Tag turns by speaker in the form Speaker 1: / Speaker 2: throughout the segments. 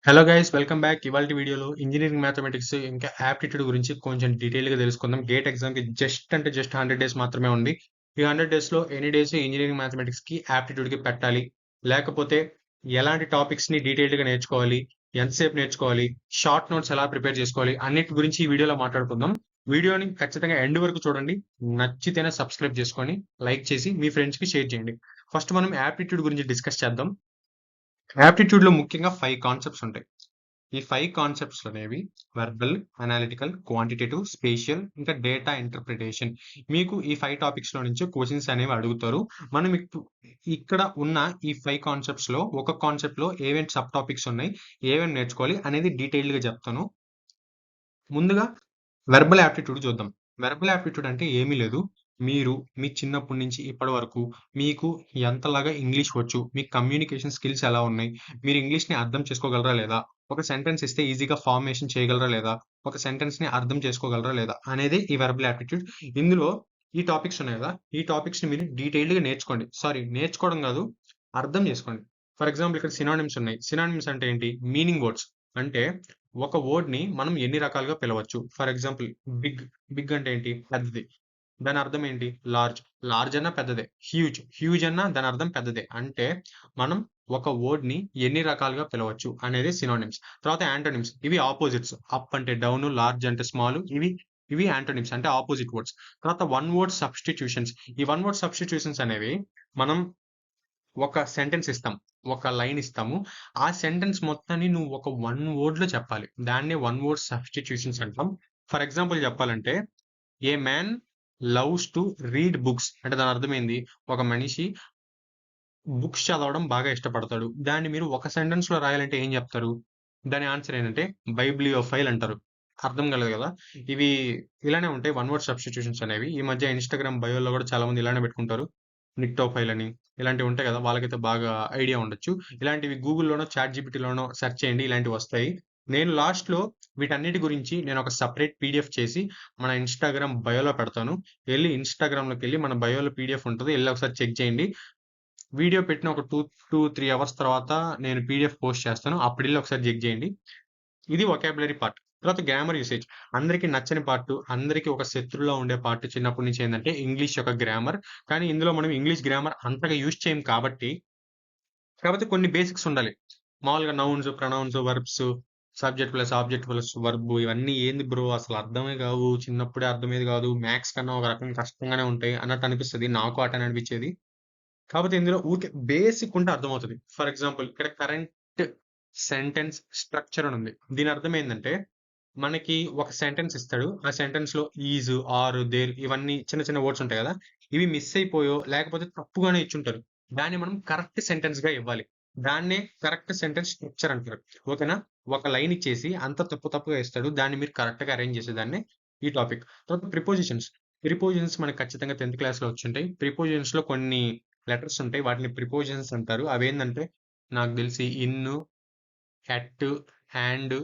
Speaker 1: Hello guys welcome back. ఇవాల్టి వీడియోలో engineering mathematics ఇంకా యాప్టిట్యూడ్ గురించి కొంచెం డీటెయిల్‌గా తెలుసుకుందాం. గేట్ ఎగ్జామ్‌కి జస్ట్ 100 డేస్ మాత్రమే ఉంది. ఈ 100 డేస్‌లో ఎన్ని డేస్ ఇంజినీరింగ్ మ్యాథమెటిక్స్‌కి, యాప్టిట్యూడ్‌కి పెట్టాలి? లేకపోతే ఎలాంటి టాపిక్స్‌ని డీటెయిల్డ్‌గా నేర్చుకోవాలి? ఎంతసేపు నేర్చుకోవాలి? షార్ట్ నోట్స్ ఎలా ప్రిపేర్ చేసుకోవాలి? అన్నిటి గురించి ఈ వీడియోలో మాట్లాడుకుందాం. వీడియోని ఖచ్చితంగా ఎండ్ వరకు చూడండి. నచ్చితేనే సబ్స్క్రైబ్ చేసుకొని, లైక్ చేసి మీ ఫ్రెండ్స్‌కి షేర్ చేయండి. ఫస్ట్ మనం యాప్టిట్యూడ్ గురించి డిస్కస్ చేద్దాం. యాప్టిట్యూడ్‌లో ముఖ్యంగా 5 కాన్సెప్ట్స్ ఉంటాయి. ఈ 5 కాన్సెప్ట్స్ అనేవి వెర్బల్, అనాలిటికల్, క్వాంటిటేటివ్, స్పేషియల్ ఇంకా డేటా ఇంటర్ప్రిటేషన్. మీకు ఈ 5 టాపిక్స్‌లో నుంచి క్వెషన్స్ అనేవి అడుగుతారు. మనం ఇక్కడ ఉన్న ఈ 5 కాన్సెప్ట్స్‌లో ఒక కాన్సెప్ట్‌లో ఏమేం సబ్ టాపిక్స్ ఉన్నాయి, ఏమేమి నేర్చుకోవాలి అనేది డీటెయిల్డ్‌గా చెప్తాను. ముందుగా వెర్బల్ యాప్టిట్యూడ్ చూద్దాం. వెర్బల్ యాప్టిట్యూడ్ అంటే ఏమీ లేదు. మీరు మీ చిన్నప్పటి నుంచి ఇప్పటి వరకు మీకు ఎంతలాగా ఇంగ్లీష్ వచ్చు? మీ కమ్యూనికేషన్ స్కిల్స్ ఎలా ఉన్నాయి? మీరు ఇంగ్లీష్‌ని అర్థం చేసుకోగలరా లేదా? ఒక సెంటెన్స్ ఇస్తే ఈజీగా ఫార్మేషన్ చేయగలరా లేదా? ఒక సెంటెన్స్‌ని అర్థం చేసుకోగలరా లేదా? అనేదే ఈ వెర్బల్ యాప్టిట్యూడ్. ఇందులో ఈ టాపిక్స్ ఉన్నాయి కదా! ఈ టాపిక్స్‌ని మీరు డీటెయిల్డ్‌గా నేర్చుకోండి. సారీ, నేర్చుకోవడం కాదు, అర్థం చేసుకోండి. ఫర్ ఎగ్జాంపుల్ ఇక్కడ సినోనిమ్స్ ఉన్నాయి. సినోనిమ్స్ అంటే ఏంటి? Meaning words. అంటే ఒక వర్డ్‌ని మనం ఎన్ని రకాలుగా పిలవచ్చు. For example big. బిగ్ అంటే ఏంటి? పెద్దది. దాని అర్థం ఏంటి? లార్జ్. లార్జ్ అన్నా పెద్దదే. హ్యూజ్. హ్యూజ్ అన్నా దాని అర్థం పెద్దదే. అంటే మనం ఒక వర్డ్‌ని ఎన్ని రకాలుగా పిలవచ్చు అనేది సినోనిమ్స్. తర్వాత యాంటోనిమ్స్. ఇవి ఆపోజిట్స్. అప్ అంటే డౌను, లార్జ్ అంటే స్మాలు. ఇవి యాంటోనిమ్స్ అంటే ఆపోజిట్ వర్డ్స్. తర్వాత వన్ వర్డ్ సబ్‌స్టిట్యూషన్స్. ఈ వన్ వర్డ్ సబ్‌స్టిట్యూషన్స్ అనేవి మనం ఒక సెంటెన్స్ ఇస్తాం. ఒక లైన్ ఇస్తాము. ఆ సెంటెన్స్ మొత్తాన్ని నువ్వు ఒక వన్ వర్డ్‌లో చెప్పాలి. దాన్నే వన్ వర్డ్ సబ్‌స్టిట్యూషన్స్ అంటాం. ఫర్ ఎగ్జాంపుల్ చెప్పాలంటే, ఏ man loves to read books అంటే దాని అర్థం ఏంది? ఒక మనిషి బుక్స్ చదవడం బాగా ఇష్టపడతాడు. దాన్ని మీరు ఒక సెంటెన్స్‌లో రాయాలంటే ఏం చెప్తారు? దాని ఆన్సర్ ఏంటంటే బైబ్లియోఫైల్ అంటారు. అర్థం కాలేదు కదా! ఇవి ఇలానే ఉంటాయి వన్ వర్డ్ సబ్‌స్టిట్యూషన్స్ అనేవి. ఈ మధ్య ఇన్‌స్టాగ్రామ్ బయోలో కూడా చాలా మంది ఇలానే పెట్టుకుంటారు. నిక్టోఫైల్ అని ఇలాంటివి ఉంటాయి కదా! వాళ్ళకైతే బాగా ఐడియా ఉండొచ్చు. ఇలాంటివి గూగుల్‌లోనో, చాట్‌జీపీటీలోనో సెర్చ్ చేయండి. ఇలాంటివి వస్తాయి. నేను లాస్ట్‌లో వీటన్నిటి గురించి నేను ఒక సెపరేట్ పీడీఎఫ్ చేసి మన ఇన్‌స్టాగ్రామ్ బయోలో పెడతాను. ఎళ్లి ఇన్‌స్టాగ్రామ్‌లోకెళ్ళి మన బయోలో పీడీఎఫ్ ఉంటది. ఎళ్లి ఒకసారి చెక్ చేయండి. వీడియో పెట్టిన ఒక 3 అవర్స్ తర్వాత నేను పీడీఎఫ్ పోస్ట్ చేస్తాను. అప్పుడెళ్లి ఒకసారి చెక్ చేయండి. ఇది వొకాబులరీ పార్ట్. తర్వాత గ్రామర్ యూసేజ్. అందరికి నచ్చని పార్ట్, అందరికి ఒక శత్రువులా ఉండే పార్ట్ చిన్నప్పటి నుంచి ఏందంటే ఇంగ్లీష్ యొక్క గ్రామర్. కానీ ఇందులో మనం ఇంగ్లీష్ గ్రామర్ అంతగా యూజ్ చేయం కాబట్టి, కాపోతే కొన్ని బేసిక్స్ ఉండాలి. మామూలుగా nouns, pronouns, verbs, subject plus object plus verb ఇవన్నీ ఏంది బ్రో అసలు అర్థమే కావు. చిన్నప్పుడే అర్థమయ్యేది కాదు. మ్యాథ్స్ కన్నా ఒక రకంగా కష్టంగానే ఉంటాయి అన్నట్టు అనిపిస్తది. నాకు అటనే అనిపించేది. కాపోతే ఇందులో ఊరికే బేసిక్ ఉంటే అర్థమవుతది. ఫర్ ఎగ్జాంపుల్ ఇక్కడ కరెంట్ సెంటెన్స్ స్ట్రక్చర్ అని ఉంది. దీని అర్థం ఏందంటే, మనకి ఒక సెంటెన్స్ ఇస్తాడు. ఆ సెంటెన్స్‌లో ఈజ్, ఆర్, దేర్ ఇవన్నీ చిన్న చిన్న వర్డ్స్ ఉంటాయి గదా! ఇవి మిస్ అయిపోయో, లేకపోతే తప్పుగానో ఇచ్చుంటారు. దాన్ని మనం కరెక్ట్ సెంటెన్స్‌గా ఇవ్వాలి. దాన్నే కరెక్ట్ సెంటెన్స్ స్ట్రక్చర్ అంటారు. ఓకేనా? ఒక లైన్ ఇచ్చేసి అంతా తప్పుగా ఇస్తాడు. దాన్ని మీరు కరెక్ట్‌గా అరేంజ్ చేసేదాన్నే ఈ టాపిక్. తర్వాత ప్రిపోజిషన్స్. ప్రిపోజిషన్స్ మనకు ఖచ్చితంగా 10థ్ క్లాస్‌లో వచ్చుంటాయి. ప్రిపోజిషన్స్‌లో కొన్ని లెటర్స్ ఉంటాయి. వాటిని ప్రిపోజిషన్స్ అంటారు. అవేందంటే నాకు తెలిసి in, at, and,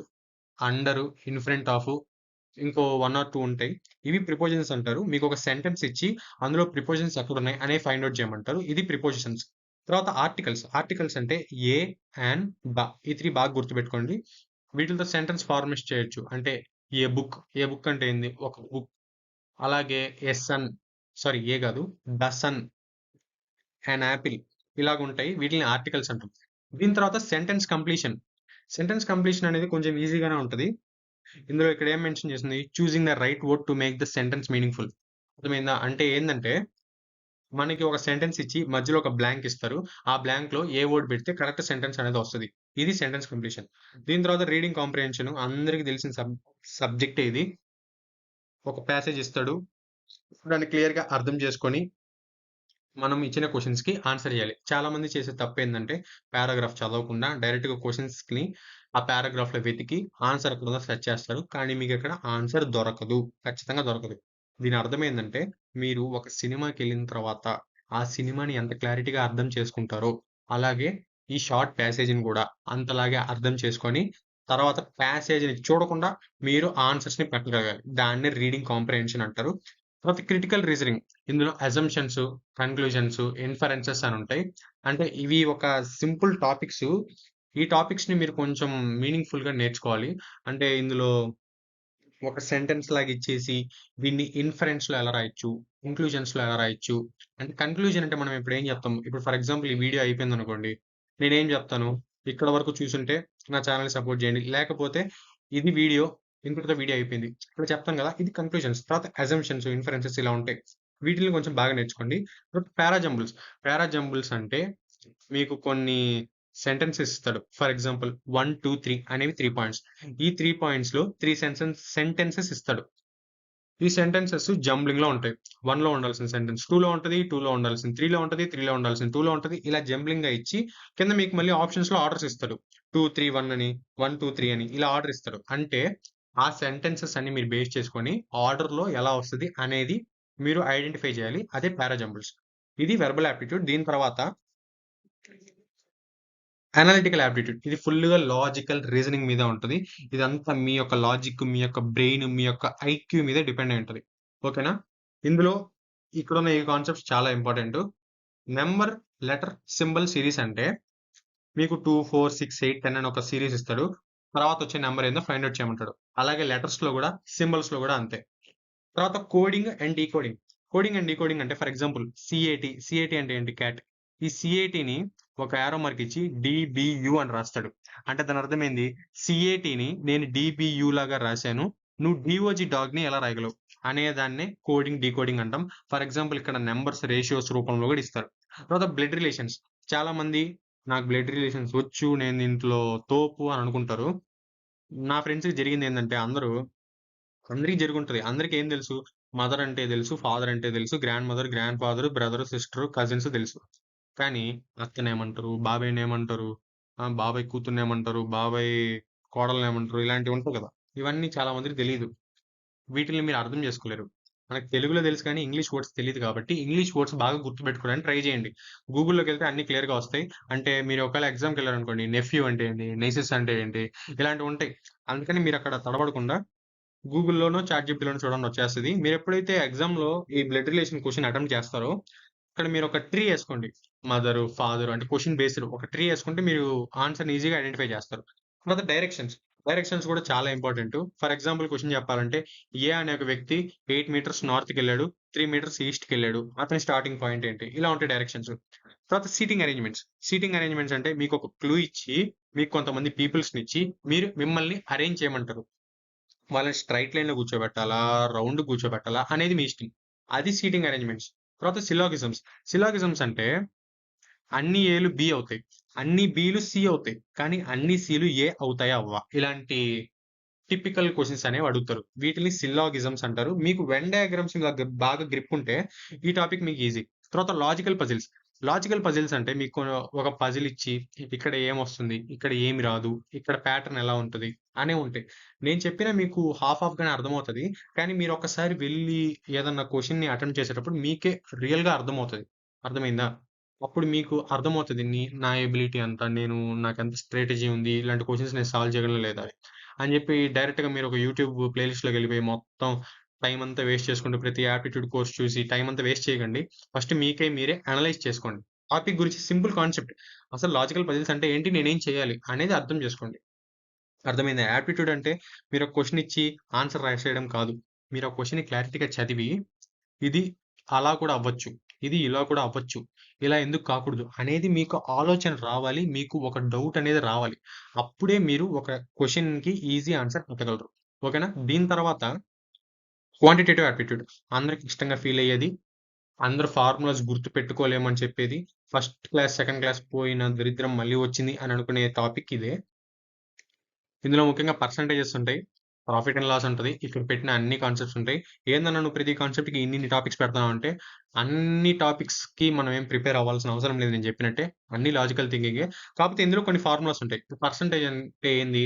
Speaker 1: under, in front of ఇంకో 1 ఆర్ 2 ఉంటాయి. ఇవి ప్రిపోజిషన్స్ అంటారు. మీకొక సెంటెన్స్ ఇచ్చి అందులో ప్రిపోజిషన్స్ ఎక్కడున్నాయి అనేవి ఫైండ్ ఔట్ చేయమంటారు. ఇది ప్రిపోజిషన్స్. తర్వాత ఆర్టికల్స్. ఆర్టికల్స్ అంటే ఏ, యాన్, ద. ఈ 3 బాగా గుర్తుపెట్టుకోండి. వీటిలతో సెంటెన్స్ ఫార్మేట్ చేయొచ్చు. అంటే ఏ బుక్. ఏ బుక్ అంటే ఏంది? ఒక బుక్. అలాగే ఎ సన్ సారీ ఏ గాదు. ద సన్, యాన్ యాపిల్ ఇలాగుంటాయి. వీటిల్ని ఆర్టికల్స్ అంటాం. దీని తర్వాత సెంటెన్స్ కంప్లీషన్. సెంటెన్స్ కంప్లీషన్ అనేది కొంచెం ఈజీగానే ఉంటది. ఇందులో ఇక్కడ ఏం మెన్షన్ చేసింది? Choosing the right word to make the sentence meaningful. అర్థమైందా? అంటే ఏందంటే, మనకి ఒక సెంటెన్స్ ఇచ్చి మధ్యలో ఒక బ్లాంక్ ఇస్తారు. ఆ బ్లాంక్‌లో ఏ వర్డ్ పెడితే కరెక్ట్ సెంటెన్స్ అనేది వస్తది. ఇది సెంటెన్స్ కంప్లీషన్. దీని తర్వాత రీడింగ్ కాంప్రిహెన్షన్ అందరికి తెలిసిన సబ్జెక్టే ఇది. ఒక ప్యాసేజ్ ఇస్తాడు. దాన్ని క్లియర్‌గా అర్థం చేసుకొని మనం ఇచ్చిన క్వెషన్స్‌కి ఆన్సర్ చేయాలి. చాలామంది చేసే తప్పేందంటే, పారాగ్రాఫ్ చదవకుండా డైరెక్ట్‌గా క్వెషన్స్‌ని ఆ పారాగ్రాఫ్‌లో వెతికి ఆన్సర్ ఎక్కడుందో సెర్చ్ చేస్తారు. కానీ మీకక్కడ ఆన్సర్ దొరకదు. ఖచ్చితంగా దొరకదు. దీని అర్థం ఏందంటే, మీరు ఒక సినిమాకెళ్ళిన తర్వాత, ఆ సినిమాని ఎంత క్లారిటీగా అర్థం చేసుకుంటారో, అలాగే ఈ షార్ట్ ప్యాసేజ్‌ని గూడా అంతలాగే అర్థం చేసుకొని, తర్వాత ప్యాసేజ్‌ని చూడకుండా మీరు ఆన్సర్స్‌ని పెట్టగలగాలి. దాన్నే రీడింగ్ కాంప్రిహెన్షన్ అంటారు. తర్వాత క్రిటికల్ రీజనింగ్. ఇందులో అజంప్షన్స్, కన్‌క్లూజన్స్, ఇన్ఫరెన్సెస్ అని ఉంటాయి. అంటే ఇవి ఒక సింపుల్ టాపిక్సు. ఈ టాపిక్స్‌ని మీరు కొంచెం మీనింగ్‌ఫుల్‌గా నేర్చుకోవాలి. అంటే ఇందులో ఒక సెంటెన్స్ లాగా ఇచ్చేసి, దీన్ని ఇన్ఫరెన్స్‌లో ఎలా రాయొచ్చు? కంక్లూజన్స్‌లో ఎలా రాయొచ్చు? అంటే కన్క్లూజన్ అంటే మనం ఇప్పుడు ఏం చెప్తాం? ఇప్పుడు ఫర్ ఎగ్జాంపుల్ ఈ వీడియో అయిపోయిందనుకోండి. నేనేం చెప్తాను? ఇక్కడి వరకు చూసుంటే నా ఛానెల్‌ని సపోర్ట్ చేయండి. లేకపోతే ఇది వీడియో, ఇంతటితో వీడియో అయిపోయింది. ఇక్కడ చెప్తాను కదా! ఇది కన్క్లూజన్స్. తర్వాత అజంప్షన్స్, ఇన్ఫరెన్సెస్ ఇలా ఉంటాయి. వీటిల్ని కొంచెం బాగా నేర్చుకోండి. తర్వాత పారాజంబుల్స్. పారాజంబుల్స్ అంటే మీకు కొన్ని సెంటెన్సెస్ ఇస్తాడు. ఫర్ ఎగ్జాంపుల్ 1, 2, 3 అనేవి 3 పాయింట్స్. ఈ 3 పాయింట్స్‌లో 3 సెంటెన్సెస్ ఇస్తాడు. ఈ సెంటెన్సెస్ జంబ్లింగ్‌లో ఉంటాయి. 1లో ఉండాల్సిన సెంటెన్స్ 2లో ఉంటది. 2లో ఉండాల్సింది 3లో ఉంటది. 3లో ఉండాల్సింది 2లో ఉంటది. ఇలా జంబ్లింగ్‌గా ఇచ్చి కింద మీకు మళ్ళీ ఆప్షన్స్‌లో ఆర్డర్స్ ఇస్తాడు. 2, 3, 1 అని, 1, 2, 3 అని ఇలా ఆర్డర్ ఇస్తాడు. అంటే ఆ సెంటెన్సెస్ అన్ని మీరు బేస్ చేసుకొని ఆర్డర్‌లో ఎలా వస్తది అనేది మీరు ఐడెంటిఫై చేయాలి. అదే పారాజంబుల్స్. ఇది వెర్బల్ యాప్టిట్యూడ్. దీని తర్వాత అనలిటికల్ యాప్టిట్యూడ్. ఇది ఫుల్‌గా లాజికల్ రీజనింగ్ మీద ఉంటది. ఇదంతా మీ యొక్క లాజిక్, మీ యొక్క బ్రెయిన్, మీ యొక్క ఐక్యూ మీద డిపెండ్ అయి ఉంటది. ఓకేనా? ఇందులో ఇక్కడున్న ఈ కాన్సెప్ట్స్ చాలా important. Number, letter, symbol series అంటే మీకు 2, 4, 6, 8, 10 అని ఒక సీరీస్ ఇస్తాడు. తర్వాత వచ్చే నంబర్ ఏందో ఫైండ్ ఔట్ చేయమంటాడు. అలాగే లెటర్స్‌లో గూడా, సింబల్స్‌లో గూడా అంతే. తర్వాత coding and decoding. Coding and decoding అంటే ఫర్ ఎగ్జాంపుల్ సీఏటీ. సీఏటీ అంటే ఏంటి? క్యాట్. ఈ సీఏటీని ఒక యారో మార్క్ ఇచ్చి డీబీయూ అని రాస్తాడు. అంటే దాని అర్థం ఏంది? సీఏటీని నేను డీబీయూ లాగా రాశాను. నువ్వు డీఓజీ డాగ్‌ని ఎలా రాయగలవు? అనే దాన్నే కోడింగ్, డీకోడింగ్ అంటాం. ఫర్ ఎగ్జాంపుల్ ఇక్కడ నంబర్స్, రేషియోస్ రూపంలో కూడా ఇస్తారు. తర్వాత బ్లడ్ రిలేషన్స్. చాలా మంది నాకు బ్లడ్ రిలేషన్స్ వచ్చు. నేను దీంట్లో తోపు అని అనుకుంటారు. నా ఫ్రెండ్స్‌కి జరిగిందేందంటే అందరికి జరుగుంటది. అందరికి ఏం తెలుసు? మదర్ అంటే తెలుసు, ఫాదర్ అంటే తెలుసు, grand mother, grand father, brother, sister, cousins తెలుసు. కానీ అత్తనేమంటారు? బాబాయినేమంటారు? బాబాయ్ కూతుర్నేమంటారు? బాబాయ్ కోడలనేమంటారు? ఇలాంటివి ఉంటాయి కదా! ఇవన్నీ చాలా మందికి తెలీదు. వీటిల్ని మీరు అర్థం చేసుకోలేరు. మనకు తెలుగులో తెలుసు కానీ ఇంగ్లీష్ వర్డ్స్ తెలీదు కాబట్టి ఇంగ్లీష్ వర్డ్స్ బాగా గుర్తుపెట్టుకోవడానికి ట్రై చేయండి. గూగుల్‌లోకెళ్తే అన్నీ క్లియర్‌గా వస్తాయి. అంటే మీరు ఒకవేళ ఎగ్జామ్‌కెళ్లారనుకోండి నెఫ్యూ అంటే ఏంటి? నైసెస్ అంటే ఏంటి? ఇలాంటివుంటాయి. అందుకని మీరక్కడ తడబడకుండా గూగుల్‌లోనో, చాట్‌జీపీటీలోనో చూడండి వచ్చేస్తది. మీరెప్పుడైతే ఎగ్జామ్‌లో ఈ బ్లడ్ రిలేషన్ క్వెషన్ అటెంప్ట్ చేస్తారో, ఇక్కడ మీరొక ట్రీ ఏసుకోండి. మదరు, ఫాదరు అంటే క్వెషన్ బేస్డ్ ఒక ట్రీ ఏసుకుంటే మీరు ఆన్సర్‌ని ఈజీగా ఐడెంటిఫై చేస్తారు. తర్వాత డైరెక్షన్స్. డైరెక్షన్స్ కూడా చాలా ఇంపార్టెంటు. ఫర్ ఎగ్జాంపుల్ క్వెషన్ చెప్పాలంటే, ఏ అనే ఒక వ్యక్తి 8 మీటర్స్ నార్త్‌కెళ్ళాడు, 3 మీటర్స్ ఈస్ట్‌కెళ్ళాడు. అతని స్టార్టింగ్ పాయింట్ ఏంటి? ఇలా ఉంటాయి డైరెక్షన్స్. తర్వాత సీటింగ్ అరేంజ్‌మెంట్స్. సీటింగ్ అరేంజ్‌మెంట్స్ అంటే మీకొక క్లూ ఇచ్చి, మీకు కొంతమంది పీపుల్స్‌నిచ్చి, మిమ్మల్ని అరేంజ్ చేయమంటారు. వాళ్ళని స్ట్రెయిట్ లైన్‌లో కూర్చోబెట్టాలా? రౌండ్‌గా కూర్చోబెట్టాలా? అనేది మీ ఇష్టం. అది సీటింగ్ అరేంజ్‌మెంట్స్. తర్వాత సిల్లాగిజమ్స్. సిల్లాగిజమ్స్ అంటే అన్ని ఏలు బి అవుతాయి. అన్ని బిలు సి అవుతాయి. కానీ అన్ని సిలు ఏ అవుతాయా? అవ్వా? ఇలాంటి టిపికల్ క్వెషన్స్ అనేవి అడుగుతారు. వీటిని సిల్లాగిజమ్స్ అంటారు. మీకు వెన్ డయాగ్రామ్స్ మీద బాగా గ్రిప్ ఉంటే ఈ టాపిక్ మీకు ఈజీ. తర్వాత లాజికల్ పజిల్స్. లాజికల్ పజిల్స్ అంటే మీకు ఒక పజిల్ ఇచ్చి ఇక్కడ ఏమొస్తుంది? ఇక్కడ ఏమి రాదు? ఇక్కడ ప్యాటర్న్ ఎలా ఉంటది? అనేవి ఉంటాయి. నేను చెప్పిన మీకు హాఫ్ గానే అర్థమవుతది. కానీ మీరు ఒక్కసారి వెళ్లి ఏదన్నా క్వెషన్‌ని అటెంప్ట్ చేసేటప్పుడు మీకే రియల్‌గా అర్థమవుతది. అర్థమైందా? అప్పుడు మీకు అర్థమవుతది. నా ఎబిలిటీ ఎంత? నాకెంత స్ట్రాటజీ ఉంది? ఇలాంటి క్వెషన్స్ నేను సాల్వ్ చేయగలనా లేదా అని. అని చెప్పి డైరెక్ట్‌గా మీరు ఒక యూట్యూబ్ ప్లే లిస్ట్‌లోకెళ్ళిపోయి మొత్తం టైమ్ అంతా వేస్ట్ చేసుకుంటూ ప్రతి యాప్టిట్యూడ్ కోర్స్ చూసి టైమ్ అంతా వేస్ట్ చేయకండి. ఫస్ట్ మీకై మీరే అనలైజ్ చేసుకోండి. టాపిక్ గురించి సింపుల్ కాన్సెప్ట్. అసలు లాజికల్ పజిల్స్ అంటే ఏంటి? నేనేం చేయాలి? అనేది అర్థం చేసుకోండి. అర్థమైందా? యాప్టిట్యూడ్ అంటే మీరు ఒక క్వెషన్ ఇచ్చి ఆన్సర్ రాసేయడం కాదు. మీరు ఆ క్వెషన్‌ని క్లారిటీగా చదివి ఇది అలా కూడా అవ్వచ్చు. ఇది ఇలా కూడా అవ్వచ్చు. ఇలా ఎందుకు కాకూడదు? అనేది మీకు ఆలోచన రావాలి. మీకు ఒక డౌట్ అనేది రావాలి. అప్పుడే మీరు ఒక క్వెషన్‌కి ఈజీ ఆన్సర్ పెట్టగలరు. ఓకేనా? దీని తర్వాత క్వాంటిటేటివ్ యాప్టిట్యూడ్. అందరికి ఇష్టంగా ఫీల్ అయ్యేది. అందరూ ఫార్ములాస్ గుర్తుపెట్టుకోలేమని చెప్పేది. ఫస్ట్ క్లాస్, సెకండ్ క్లాస్ పోయిన దరిద్రం మళ్ళీ వచ్చింది అని అనుకునే టాపిక్ ఇదే. ఇందులో ముఖ్యంగా పర్సెంటేజెస్ ఉంటాయి. ప్రాఫిట్ అండ్ లాస్ ఉంటది. ఇక్కడ పెట్టిన అన్ని కాన్సెప్ట్స్ ఉంటాయి. ఏందన్నా నువ్వు ప్రతి కాన్సెప్ట్‌కి ఇన్నిన్ని టాపిక్స్ పెడతావు అంటే, అన్ని టాపిక్స్‌కి మనం ఏం ప్రిపేర్ అవ్వాల్సిన అవసరం లేదు నేను చెప్పినట్టే. అన్ని లాజికల్ థింకింగే. కాకపోతే ఇందులో కొన్ని ఫార్ములాస్ ఉంటాయి. పర్సెంటేజ్ అంటే ఏంది?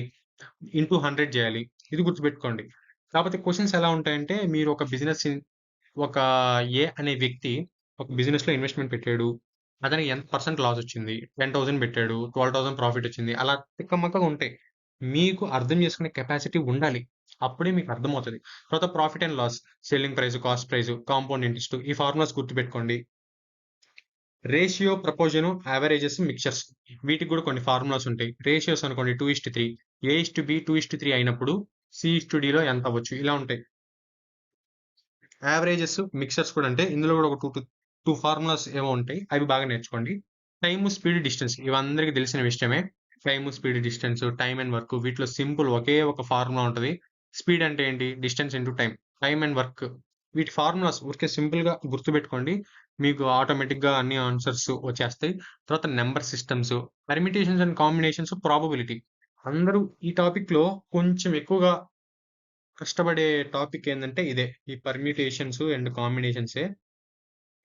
Speaker 1: ఇంటూ 100 చేయాలి. ఇది గుర్తుపెట్టుకోండి. కాకపోతే క్వెషన్స్ ఎలా ఉంటాయంటే, మీరు ఒక ఏ అనే వ్యక్తి ఒక బిజినెస్‌లో ఇన్వెస్ట్‌మెంట్ పెట్టాడు. అతనికి ఎంత పర్సెంట్ లాస్ వచ్చింది? 10,000 పెట్టాడు. 12,000 ప్రాఫిట్ వచ్చింది. అలా తిక్కమక్కగా ఉంటాయి. మీకు అర్థం చేసుకునే కెపాసిటీ ఉండాలి. అప్పుడే మీకు అర్థమవుతది. తర్వాత profit and loss, selling price, cost price, compound interest ఈ ఫార్ములాస్ గుర్తుపెట్టుకోండి. రేషియో, ప్రపోర్షన్, యావరేజెస్, మిక్చర్స్ వీటికి కూడా కొన్ని ఫార్ములాస్ ఉంటాయి. రేషియోస్ అనుకోండి 2:3, A:B 2:3 అయినప్పుడు C:Dలో ఎంత అవ్వచ్చు ఇలా ఉంటాయి. యావరేజెస్, మిక్చర్స్ కూడా అంటే ఇందులో కూడా ఒక 2 ఫార్ములాస్ ఏమో ఉంటాయి. అవి బాగా నేర్చుకోండి. టైమ్, స్పీడ్, డిస్టెన్స్ ఇవి అందరికీ తెలిసిన విషయమే. Time, speed, distance, time and work వీటిలో సింపుల్ ఒకే ఒక ఫార్ములా ఉంటది. స్పీడ్ అంటే ఏంటి? Distance into time. Time and work వీటి ఫార్ములాస్ ఊరికే సింపుల్‌గా గుర్తుపెట్టుకోండి. మీకు ఆటోమేటిక్‌గా అన్ని ఆన్సర్స్ వచ్చేస్తాయి. తర్వాత number systems, permutations and combinations, probability. అందరూ ఈ టాపిక్‌లో కొంచెం ఎక్కువగా కష్టపడే టాపిక్ ఏందంటే ఇదే. ఈ పర్మ్యూటేషన్స్ అండ్ కాంబినేషన్సే.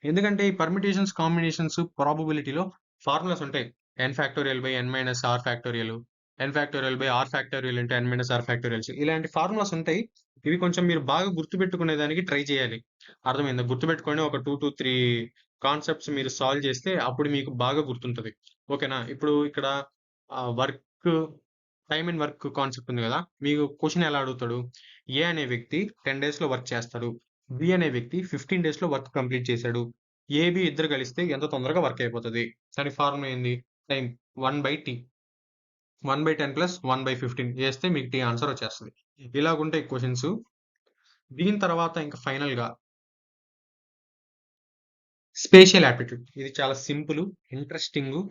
Speaker 1: ఎందుకంటే ఈ పర్మిటేషన్స్, కాంబినేషన్స్, ప్రాబబిలిటీలో ఫార్ములాస్ ఉంటాయి. n factorial by n minus r factorial, n factorial by r factorial into n minus r factorials ఇలాంటి ఫార్ములాస్ ఉంటాయి. ఇవి కొంచెం మీరు బాగా గుర్తుపెట్టుకునే దానికి ట్రై చేయాలి. అర్థమైందా? గుర్తుపెట్టుకొని ఒక 2-3 కాన్సెప్ట్స్ మీరు సాల్వ్ చేస్తే అప్పుడు మీకు బాగా గుర్తుంటది. ఓకేనా? ఇప్పుడు ఇక్కడ work, time and work concept ఉంది కదా! మీకు క్వెషన్ ఎలా అడుగుతాడు? ఏ అనే వ్యక్తి 10 డేస్‌లో వర్క్ చేస్తాడు. బి అనే వ్యక్తి 15 డేస్‌లో వర్క్ కంప్లీట్ చేశాడు. ఏ, బి ఇద్దరు కలిస్తే ఎంత తొందరగా వర్క్ అయిపోతది? దానికి ఫార్ములా ఏంది? Time 1/t. 1/10 ప్లస్ 1/15 చేస్తే మీకు టీ ఆన్సర్ వచ్చేస్తది. ఇలాగుంటాయి క్వెషన్స్. దీని తర్వాత ఇంక ఫైనల్‌గా స్పేషియల్ యాప్టిట్యూడ్. ఇది చాలా సింపుల్, ఇంట్రెస్టింగు,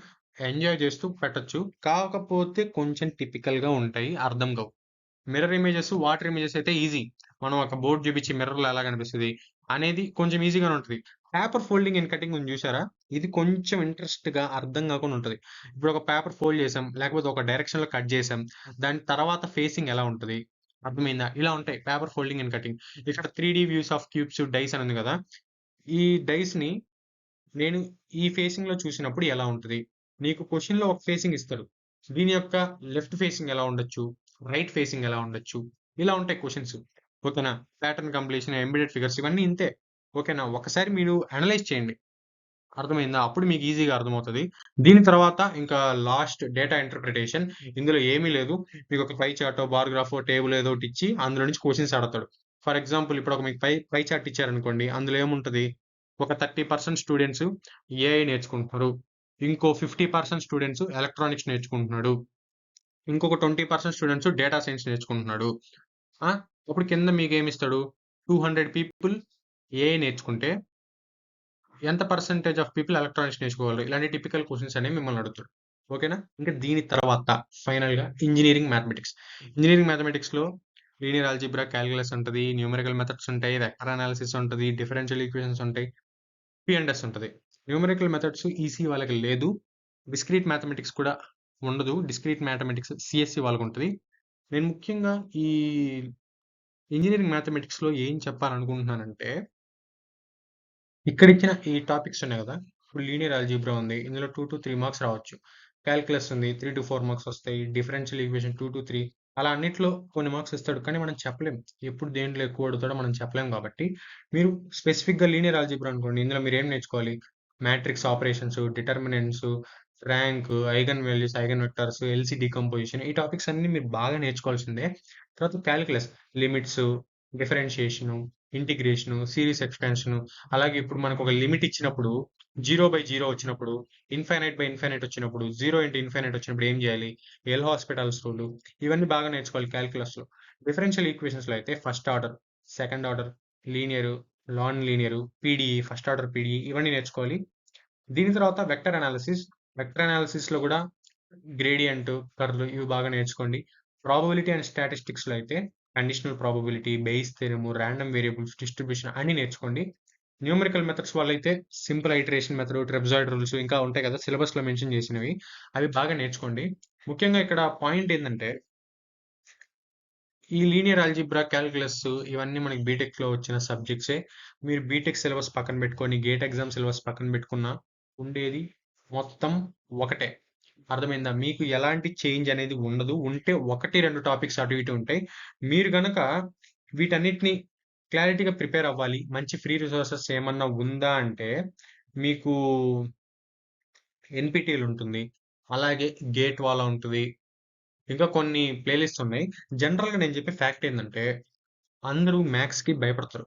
Speaker 1: ఎంజాయ్ చేస్తూ పెట్టొచ్చు. కాకపోతే కొంచెం టిపికల్‌గా ఉంటాయి. అర్థం కావు. మిర్రర్ ఇమేజెస్, వాటర్ ఇమేజెస్ అయితే ఈజీ. మనం ఒక బోర్డ్ చూపించి మిర్రర్‌లో ఎలా కనిపిస్తది అనేది కొంచెం ఈజీగానే ఉంటది. పేపర్ ఫోల్డింగ్ అండ్ కటింగ్ ఉంది చూసారా? ఇది కొంచెం ఇంట్రెస్ట్‌గా అర్థం కాకుండా ఉంటది. ఇప్పుడు ఒక పేపర్ ఫోల్డ్ చేసాం, లేకపోతే ఒక డైరెక్షన్‌లో కట్ చేసాం. దాని తర్వాత ఫేసింగ్ ఎలా ఉంటది? అర్థమైందా? ఇలా ఉంటాయి పేపర్ ఫోల్డింగ్ అండ్ కటింగ్. ఇక్కడ 3D views of cubes, dice అని ఉంది కదా! ఈ డైస్‌ని నేను ఈ ఫేసింగ్‌లో చూసినప్పుడు ఎలా ఉంటది? నీకు క్వెషన్‌లో ఒక ఫేసింగ్ ఇస్తాడు. దీని యొక్క లెఫ్ట్ ఫేసింగ్ ఎలా ఉండొచ్చు? రైట్ ఫేసింగ్ ఎలా ఉండొచ్చు? ఇలా ఉంటాయి క్వెషన్స్. ఓకేనా? ప్యాటర్న్ కంప్లీషన్, ఎంబెడెడ్ ఫిగర్స్ ఇవన్నీ ఇంతే. ఓకేనా? ఒకసారి మీరు అనలైజ్ చేయండి. అర్థమైందా? అప్పుడు మీకు ఈజీగా అర్థమవుతది. దీని తర్వాత ఇంకా లాస్ట్ డేటా ఇంటర్ప్రిటేషన్. ఇందులో ఏమీ లేదు. మీకు ఒక పై చార్టో, బార్ గ్రాఫో, టేబుల్ ఏదో ఒకటి ఇచ్చి అందులో నుంచి క్వెషన్స్ అడగతాడు. ఫర్ ఎగ్జాంపుల్ ఇప్పుడు ఒక మీకు పై చార్ట్ ఇచ్చారనుకోండి. అందులో ఏముంటది? ఒక 30% స్టూడెంట్స్ ఏఐ నేర్చుకుంటున్నారు. ఇంకో 50% స్టూడెంట్స్ ఎలక్ట్రానిక్స్ నేర్చుకుంటున్నాడు. ఇంకొక 20% స్టూడెంట్స్ డేటా సైన్స్ నేర్చుకుంటున్నాడు. ఆ! అప్పుడు కింద మీకేమిస్తాడు? 200 పీపుల్ ఏఐ నేర్చుకుంటే ఎంత పర్సెంటేజ్ ఆఫ్ పీపుల్ ఎలక్ట్రానిక్స్ నేర్చుకోగలరు? ఇలాంటి టిపికల్ క్వెషన్స్ అనేవి మిమ్మల్ని అడుగుతాడు. ఓకేనా? ఇంకా దీని తర్వాత ఫైనల్‌గా ఇంజినీరింగ్ మ్యాథమెటిక్స్. ఇంజినీరింగ్ మ్యాథమెటిక్స్‌లో లీనియర్ ఆల్జీబ్రా, కాలిక్యులస్ ఉంటది. న్యూమరికల్ మెథడ్స్ ఉంటాయి. వెక్టర్ అనాలిసిస్ ఉంటది. డిఫరెన్షియల్ ఈక్వేషన్స్ ఉంటాయి. పి&ఎస్ ఉంటది. న్యూమరికల్ మెథడ్స్ ఈసీ వాళ్ళకి లేదు. డిస్క్రీట్ మ్యాథమెటిక్స్ కూడా ఉండదు. డిస్క్రీట్ మ్యాథమెటిక్స్ సీఎస్‌సి వాళ్ళకుంటది. నేను ముఖ్యంగా ఈ ఇంజినీరింగ్ మ్యాథమెటిక్స్‌లో ఏం చెప్పాలనుకుంటున్నానంటే ఇక్కడిచ్చిన ఈ టాపిక్స్ ఉన్నాయి గదా! ఇప్పుడు లీనియర్ ఆల్జీబ్రా ఉంది. ఇందులో 2-3 మార్క్స్ రావచ్చు. కాలిక్యులస్ ఉంది. 3-4 మార్క్స్ వస్తాయి. డిఫరెన్షియల్ ఈక్వేషన్ 2-3 అలా అన్నిట్లో కొన్ని మార్క్స్ ఇస్తాడు. కానీ మనం చెప్పలేం. ఎప్పుడు దేంట్లో ఎక్కువ అడుగుతాడో మనం చెప్పలేం కాబట్టి, మీరు స్పెసిఫిక్‌గా లీనియర్ ఆల్జీబ్రా అనుకోండి. ఇందులో మీరేం నేర్చుకోవాలి? Matrix operations, determinants, rank, eigen values, eigen vectors, LC decomposition ఈ టాపిక్స్ అన్నీ మీరు బాగా నేర్చుకోవాల్సిందే. తర్వాత calculus limits, differentiation, integration, series expansion అలాగే ఇప్పుడు మనకొక లిమిట్ ఇచ్చినప్పుడు 0/0 వచ్చినప్పుడు, ఇన్ఫైనైట్ బై ఇన్ఫైనైట్ వచ్చినప్పుడు, 0 ఇంటూ ఇన్ఫైనైట్ వచ్చినప్పుడు ఏం జేయాలి? ఎల్ హాస్పిటల్స్ రూలు ఇవన్నీ బాగా నేర్చుకోవాలి కాలిక్యులస్‌లో. డిఫరెన్షియల్ ఈక్వేషన్స్‌లో అయితే first order, second order, linear, non linear, PDE, first order PDE ఇవన్నీ నేర్చుకోవాలి. దీని తర్వాత వెక్టర్ అనాలిసిస్. వెక్టర్ అనాలిసిస్‌లో గూడా గ్రేడియంట్, కర్వ్ ఇవి బాగా నేర్చుకోండి. ప్రాబబిలిటీ అండ్ స్టాటిస్టిక్స్‌లో అయితే conditional probability, Bayes theorem, random variables, distribution అన్నీ నేర్చుకోండి. న్యూమరికల్ మెథడ్స్ వాళ్ళైతే సింపుల్ ఐటరేషన్ మెథడ్, ట్రెపెజాయిడ్ రూల్స్ ఇంకా ఉంటాయి కదా! సిలబస్‌లో మెన్షన్ చేసినవి. అవి బాగా నేర్చుకోండి. ముఖ్యంగా ఇక్కడ పాయింట్ ఏందంటే, ఈ లీనియర్ ఆల్జీబ్రా, కాలిక్యులస్ ఇవన్నీ మనకి బీటెక్‌లో వచ్చిన సబ్జెక్ట్సే. మీరు బీటెక్ సిలబస్ పక్కన పెట్టుకొని, గేట్ ఎగ్జామ్ సిలబస్ పక్కన పెట్టుకున్నా ఉండేది మొత్తం ఒకటే. అర్థమైందా? మీకు ఎలాంటి చేంజ్ అనేది ఉండదు. ఉంటే 1, 2 టాపిక్స్ అటు ఇటు ఉంటాయి. మీరు గనక వీటన్నిటిని క్లారిటీగా ప్రిపేర్ అవ్వాలి. మంచి ఫ్రీ రిసోర్సెస్ ఏమన్నా ఉందా అంటే, మీకు ఎన్‌పీటీఎల్ ఉంటుంది. అలాగే గేట్ వాలా ఉంటది. ఇంకా కొన్ని ప్లేలిస్ట్స్ ఉన్నాయి. జనరల్‌గా నేను చెప్పే ఫ్యాక్ట్ ఏందంటే, అందరూ మ్యాథ్స్‌కి భయపడతారు.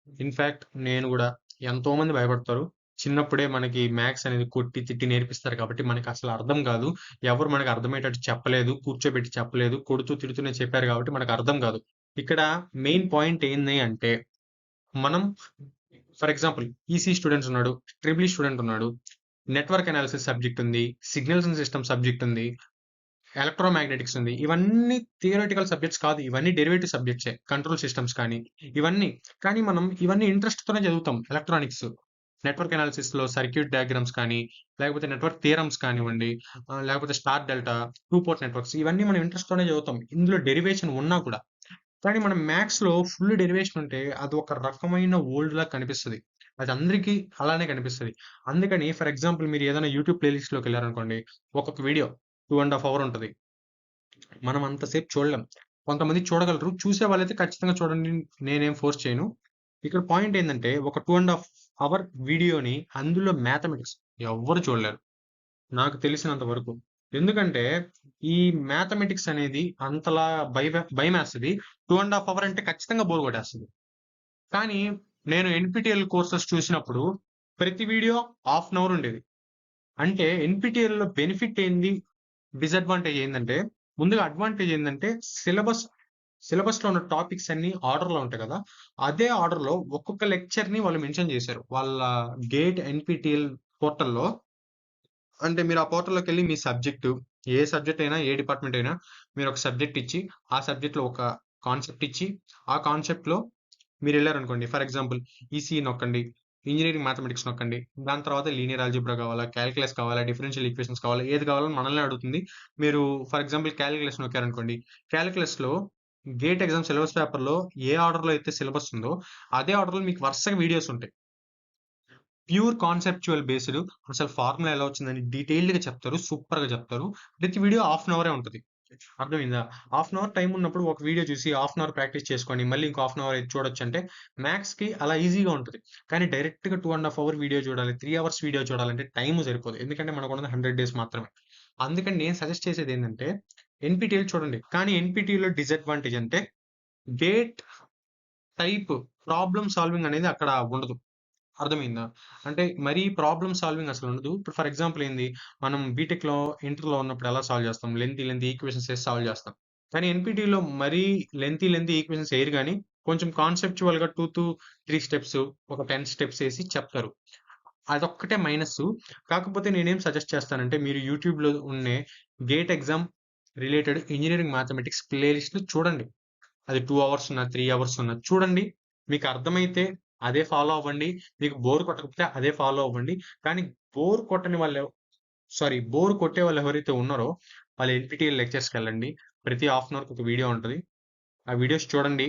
Speaker 1: ఇన్‌ఫాక్ట్ నేను గూడా ఎంతోమంది భయపడతారు. చిన్నప్పుడే మనకి మ్యాథ్స్ అనేది కొట్టి, తిట్టి నేర్పిస్తారు కాబట్టి మనకసలు అర్థం కాదు. ఎవరు మనకు అర్థమయ్యేటట్టు చెప్పలేదు. కూర్చోబెట్టి చెప్పలేదు. కొడుతూ, తిడుతూనే చెప్పారు కాబట్టి మనకర్థం కాదు. ఇక్కడ మెయిన్ పాయింట్ ఏంది అంటే, మనం ఫర్ ఎగ్జాంపుల్ ఈసీ స్టూడెంట్స్ ఉన్నాడు. ట్రిపుల్ ఈ స్టూడెంట్ ఉన్నాడు. నెట్వర్క్ అనాలిసిస్ సబ్జెక్ట్ ఉంది. సిగ్నల్స్ అండ్ సిస్టమ్స్ సబ్జెక్ట్ ఉంది. ఎలక్ట్రోమాగ్నెటిక్స్ ఉంది. ఇవన్నీ థియరిటికల్ సబ్జెక్ట్స్ కాదు. ఇవన్నీ డెరివేటివ్ సబ్జెక్ట్సే. కంట్రోల్ సిస్టమ్స్ కానీ, ఇవన్నీ. కానీ మనం ఇవన్నీ ఇంట్రెస్ట్‌తోనే చదువుతాం. ఎలక్ట్రానిక్స్, నెట్వర్క్ అనాలిసిస్‌లో సర్క్యూట్ డయాగ్రామ్స్ కానీ, లేకపోతే నెట్వర్క్ థియరమ్స్ కానివ్వండి, లేకపోతే star delta, two port networks ఇవన్నీ మనం ఇంట్రెస్ట్‌తోనే చదువుతాం. ఇందులో డెరివేషన్ ఉన్నా కూడా. కానీ మనం మ్యాథ్స్‌లో ఫుల్ డెరివేషన్ ఉంటే అది ఒక రకమైన వరల్డ్‌లా కనిపిస్తది. అది అందరికీ అలానే కనిపిస్తది. అందుకని ఫర్ ఎగ్జాంపుల్ మీరు ఏదైనా యూట్యూబ్ ప్లే లిస్ట్‌లోకెళ్లారనుకోండి. ఒక్కొక్క వీడియో 2 ½ అవర్ ఉంటది. మనం అంతసేపు చూడలేం. కొంతమంది చూడగలరు. చూసేవాళ్ళైతే ఖచ్చితంగా చూడండి. నేనేం ఫోర్స్ చేయను. ఇక్కడ పాయింట్ ఏందంటే ఒక 2 ½ అవర్ వీడియోని అందులో మ్యాథమెటిక్స్ ఎవ్వరు చూడలేరు. నాకు తెలిసినంత వరకు. ఎందుకంటే ఈ మ్యాథమెటిక్స్ అనేది అంతలా భయమేస్తది. 2 ½ అవర్ అంటే ఖచ్చితంగా బోర్ కొట్టేస్తది. కానీ నేను ఎన్‌పీటీఎల్ కోర్సెస్ చూసినప్పుడు ప్రతి వీడియో హాఫ్ అన్ అవర్ ఉండేది. అంటే ఎన్‌పీటీఎల్‌లో బెనిఫిట్ ఏంది? డిసడ్వాంటేజ్ ఏందంటే, ముందుగా అడ్వాంటేజ్ ఏందంటే, సిలబస్‌లో ఉన్న టాపిక్స్ అన్నీ ఆర్డర్‌లో ఉంటాయి కదా! అదే ఆర్డర్‌లో ఒక్కొక్క లెక్చర్‌ని వాళ్ళు మెన్షన్ చేశారు. వాళ్ళ గేట్ ఎన్‌పీటీఎల్ పోర్టల్‌లో అంటే మీరు ఆ పోర్టల్‌లోకెళ్ళి మీ సబ్జెక్టు, ఏ సబ్జెక్ట్ అయినా, ఏ డిపార్ట్‌మెంట్ అయినా మీరొక సబ్జెక్ట్ ఇచ్చి, ఆ సబ్జెక్ట్‌లో ఒక కాన్సెప్ట్ ఇచ్చి, ఆ కాన్సెప్ట్‌లో మీరెళ్లారనుకోండి. ఫర్ ఎగ్జాంపుల్ ఈసీఈ నొక్కండి. ఇంజినీరింగ్ మ్యాథమెటిక్స్ నొక్కండి. దాని తర్వాత లీనియర్ ఆల్జీబ్రా కావాలా? కాలిక్యులస్ కావాలా? డిఫరెన్షియల్ ఈక్వేషన్స్ కావాలా? ఏది కావాలని మనల్నే అడుగుతుంది. మీరు ఫర్ ఎగ్జాంపుల్ కాలిక్యులస్ నొక్కారనుకోండి. కాలిక్యులస్‌లో గేట్ ఎగ్జామ్ సిలబస్ పేపర్‌లో ఏ ఆర్డర్‌లో అయితే సిలబస్ ఉందో, అదే ఆర్డర్‌లో మీకు వరుసగా వీడియోస్ ఉంటాయి. ప్యూర్ కాన్సెప్చువల్ బేస్డ్ అసలు ఫార్ములా ఎలా వచ్చిందని డీటెయిల్డ్‌గా చెప్తారు. సూపర్‌గా చెప్తారు. ప్రతి వీడియో హాఫ్ అన్ అవరే ఉంటది. అర్థమైందా? హాఫ్ అన్ అవర్ టైమ్ ఉన్నప్పుడు ఒక వీడియో చూసి హాఫ్ అన్ అవర్ ప్రాక్టీస్ చేసుకొని, మళ్ళీ ఇంకో హాఫ్ అన్ అవర్ ఇది చూడొచ్చంటే మ్యాథ్స్‌కి అలా ఈజీగా ఉంటది. కానీ డైరెక్ట్‌గా 2 ½ అవర్ వీడియో చూడాలి, 3 అవర్స్ వీడియో చూడాలంటే టైమ్ సరిపోదు. ఎందుకంటే మనకున్నది 100 డేస్ మాత్రమే. అందుకని నేను సజెస్ట్ చేసేదేంటంటే ఎన్‌పీటీఎల్ చూడండి. కానీ ఎన్‌పీటీఎల్‌లో డిసడ్వాంటేజ్ అంటే గేట్ టైప్ ప్రాబ్లమ్ సాల్వింగ్ అనేది అక్కడ ఉండదు. అర్థమైందా? అంటే మరీ ప్రాబ్లమ్ సాల్వింగ్ అసలుండదు. ఇప్పుడు ఫర్ ఎగ్జాంపుల్ ఏంది, మనం బీటెక్‌లో, ఇంటర్‌లో ఉన్నప్పుడు ఎలా సాల్వ్ చేస్తాం? లెంతీ ఈక్వేషన్స్ ఏసి సాల్వ్ చేస్తాం. కానీ ఎన్‌పీటీలో మరీ లెంతీ ఈక్వేషన్స్ ఎయరు గానీ, కొంచెం కాన్సెప్చువల్‌గా 2-3 స్టెప్స్, ఒక 10 స్టెప్స్ ఏసి చెప్తారు. అదొక్కటే మైనస్సు. కాకపోతే నేనేం సజెస్ట్ చేస్తానంటే, మీరు యూట్యూబ్‌లో ఉన్నే GATE exam related engineering mathematics play లిస్ట్‌లు చూడండి. అది 2 అవర్స్ ఉన్న, 3 అవర్స్ ఉన్న చూడండి. మీకు అర్థమైతే అదే ఫాలో అవ్వండి. మీకు బోర్ కొట్టకపోతే అదే ఫాలో అవ్వండి. కానీ బోర్ కొట్టని బోర్ కొట్టేవాళ్ళు ఎవరైతే ఉన్నారో వాళ్ళు ఎన్‌పీటీఎల్ లెక్చర్స్‌కెళ్ళండి. ప్రతి హాఫ్ అన్ అవర్‌కి ఒక వీడియో ఉంటది. ఆ వీడియోస్ చూడండి.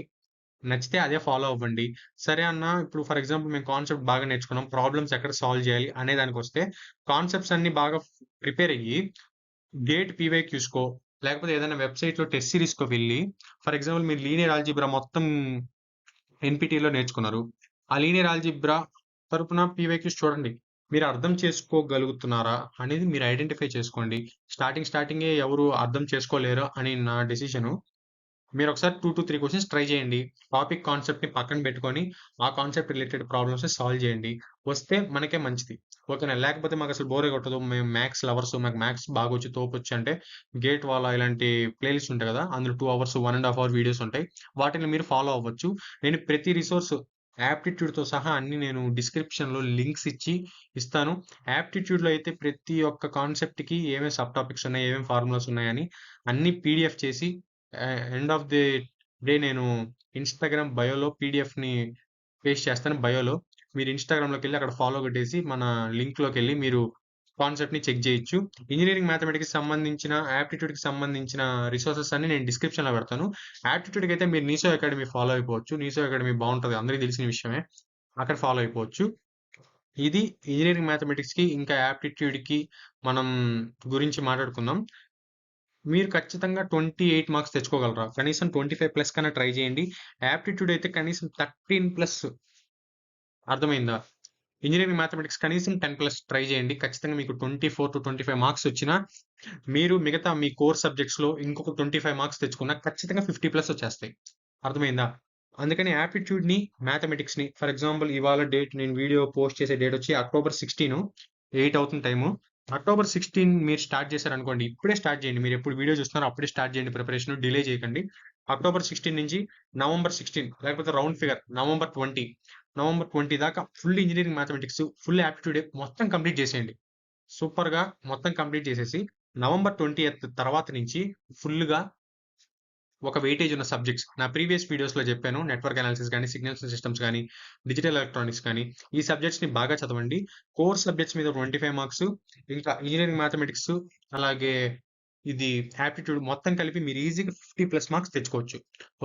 Speaker 1: నచ్చితే అదే ఫాలో అవ్వండి. సరే అన్న ఇప్పుడు ఫర్ ఎగ్జాంపుల్ మేము కాన్సెప్ట్ బాగా నేర్చుకున్నాం. ప్రాబ్లమ్స్ ఎక్కడ సాల్వ్ చేయాలి అనే దానికొస్తే కాన్సెప్ట్స్ అన్నీ బాగా ప్రిపేర్ అయ్యి గేట్ పీవైక్యూస్‌కో లేకపోతే ఏదైనా వెబ్‌సైట్‌లో టెస్ట్ సీరీస్‌కో వెళ్లి ఫర్ ఎగ్జాంపుల్ మీరు లీనియర్ ఆల్జీబ్రా మొత్తం ఎన్‌పీటీలో నేర్చుకున్నారు. ఆ లీనియర్ ఆల్జీబ్రా తరపున పీవైక్యూస్ చూడండి. మీరు అర్థం చేసుకోగలుగుతున్నారా అనేది మీరు ఐడెంటిఫై చేసుకోండి. స్టార్టింగే ఎవరు అర్థం చేసుకోలేరు అని నా డెసిషను. మీరొకసారి 2-3 క్వెషన్స్ ట్రై చేయండి. టాపిక్ కాన్సెప్ట్‌ని పక్కన పెట్టుకొని, ఆ కాన్సెప్ట్ రిలేటెడ్ ప్రాబ్లమ్స్‌ని సాల్వ్ చేయండి. వస్తే మనకే మంచిది. ఓకేనా? లేకపోతే మాకసలు బోరే కొట్టదు. మేము మ్యాథ్స్ లవర్స్, మాకు మ్యాథ్స్ బాగొచ్చు, తోపొచ్చు అంటే గేట్ వాళ్ళ ఇలాంటి ప్లే లిస్ట్ ఉంటాయి కదా! అందులో 2 అవర్స్, 1 ½ అవర్ వీడియోస్ ఉంటాయి. వాటిని మీరు ఫాలో అవ్వచ్చు. నేను ప్రతి రిసోర్స్ యాప్టిట్యూడ్‌తో సహా అన్నీ నేను డిస్క్రిప్షన్‌లో లింక్స్ ఇస్తాను. యాప్టిట్యూడ్‌లో అయితే ప్రతి ఒక్క కాన్సెప్ట్‌కి ఏమేం సబ్ టాపిక్స్ ఉన్నాయి, ఏమేం ఫార్ములాస్ ఉన్నాయని అన్నీ పీడీఎఫ్ చేసి ఎండ్ ఆఫ్ ది డే నేను ఇన్‌స్టాగ్రామ్ బయోలో పీడీఎఫ్‌ని పేస్ట్ చేస్తాను బయోలో. మీరు ఇన్‌స్టాగ్రామ్‌లోకెళ్ళి అక్కడ ఫాలో కొట్టేసి మన లింక్‌లోకెళ్ళి మీరు కాన్సెప్ట్‌ని చెక్ జేయొచ్చు. ఇంజినీరింగ్ మ్యాథమెటిక్స్‌కి సంబంధించిన, యాప్టిట్యూడ్‌కి సంబంధించిన రిసోర్సెస్ అన్నీ నేను డిస్క్రిప్షన్‌లో పెడతాను. యాప్టిట్యూడ్‌కైతే మీరు నీసో అకాడమీ ఫాలో అయిపోవచ్చు. నీసో అకాడమీ బావుంటది. అందరికి తెలిసిన విషయమే. అక్కడ ఫాలో అయిపోవచ్చు. ఇది ఇంజినీరింగ్ మ్యాథమెటిక్స్‌కి ఇంకా యాప్టిట్యూడ్‌కి మనం గురించి మాట్లాడుకుందాం. మీరు ఖచ్చితంగా 28 మార్క్స్ తెచ్చుకోగలరా? కనీసం 25+ కన్నా ట్రై చేయండి. యాప్టిట్యూడ్ అయితే కనీసం 13+ అర్థమైందా? ఇంజినీరింగ్ మ్యాథమెటిక్స్ కనీసం 10+ ట్రై చేయండి. ఖచ్చితంగా మీకు 24-25 మార్క్స్ వచ్చినా, మీరు మిగతా మీ కోర్ సబ్జెక్ట్స్‌లో ఇంకొక 25 మార్క్స్ తెచ్చుకున్నా ఖచ్చితంగా 50+ వచ్చేస్తాయి. అర్థమైందా? అందుకని యాప్టిట్యూడ్‌ని, మ్యాథమెటిక్స్‌ని ఫర్ ఎగ్జాంపుల్ ఇవాళ డేట్ నేను వీడియో పోస్ట్ చేసే డేట్ వచ్చి అక్టోబర్ 16 8 అవుతుంది టైము. అక్టోబర్ 16 మీరు స్టార్ట్ చేశారనుకోండి. ఇప్పుడే స్టార్ట్ చేయండి. మీరు ఎప్పుడు వీడియో చూస్తున్నారో అప్పుడే స్టార్ట్ చేయండి ప్రిపరేషన్. డిలే చేయకండి. అక్టోబర్ 16 నుంచి నవంబర్ 16 లేకపోతే రౌండ్ ఫిగర్ నవంబర్ 20. నవంబర్ 20 దాకా full engineering mathematics, full aptitude మొత్తం కంప్లీట్ చేసేయండి. సూపర్‌గా మొత్తం కంప్లీట్ చేసేసి నవంబర్ 20థ్ తర్వాత నుంచి ఫుల్‌గా ఒక వెయిటేజ్ ఉన్న సబ్జెక్ట్స్ నా ప్రీవియస్ వీడియోస్‌లో చెప్పాను. నెట్వర్క్ అనాలిసిస్ గాని, సిగ్నల్స్ సిస్టమ్స్ గాని, డిజిటల్ ఎలక్ట్రానిక్స్ కానీ, ఈ సబ్జెక్ట్స్‌ని బాగా చదవండి. కోర్ సబ్జెక్ట్స్ మీద 25 మార్క్స్, ఇంకా ఇంజినీరింగ్ మ్యాథమెటిక్స్, అలాగే ఇది యాప్టిట్యూడ్ మొత్తం కలిపి మీరు ఈజీగా 50+ మార్క్స్ తెచ్చుకోవచ్చు.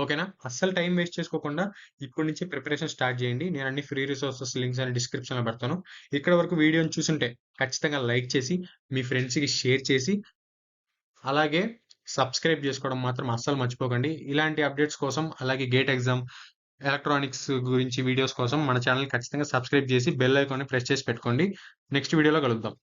Speaker 1: ఓకేనా? అస్సలు టైం వేస్ట్ చేసుకోకుండా ఇప్పటి నుంచే ప్రిపరేషన్ స్టార్ట్ చేయండి. నేను అన్ని ఫ్రీ రిసోర్సెస్ లింక్స్ అన్ని డిస్క్రిప్షన్‌లో పెడతాను. ఇక్కడి వరకు వీడియోని చూసుంటే ఖచ్చితంగా లైక్ చేసి, మీ ఫ్రెండ్స్‌కి షేర్ చేసి, అలాగే సబ్స్క్రైబ్ చేసుకోవడం మాత్రం అస్సలు మర్చిపోకండి. ఇలాంటి అప్డేట్స్ కోసం, అలాగే గేట్ ఎగ్జామ్, ఎలక్ట్రానిక్స్ గురించి వీడియోస్ కోసం మన ఛానెల్ ఖచ్చితంగా సబ్స్క్రైబ్ చేసి బెల్ ఐకాన్‌ని ప్రెస్ చేసి పెట్టుకోండి. నెక్స్ట్ వీడియోలో కలుద్దాం.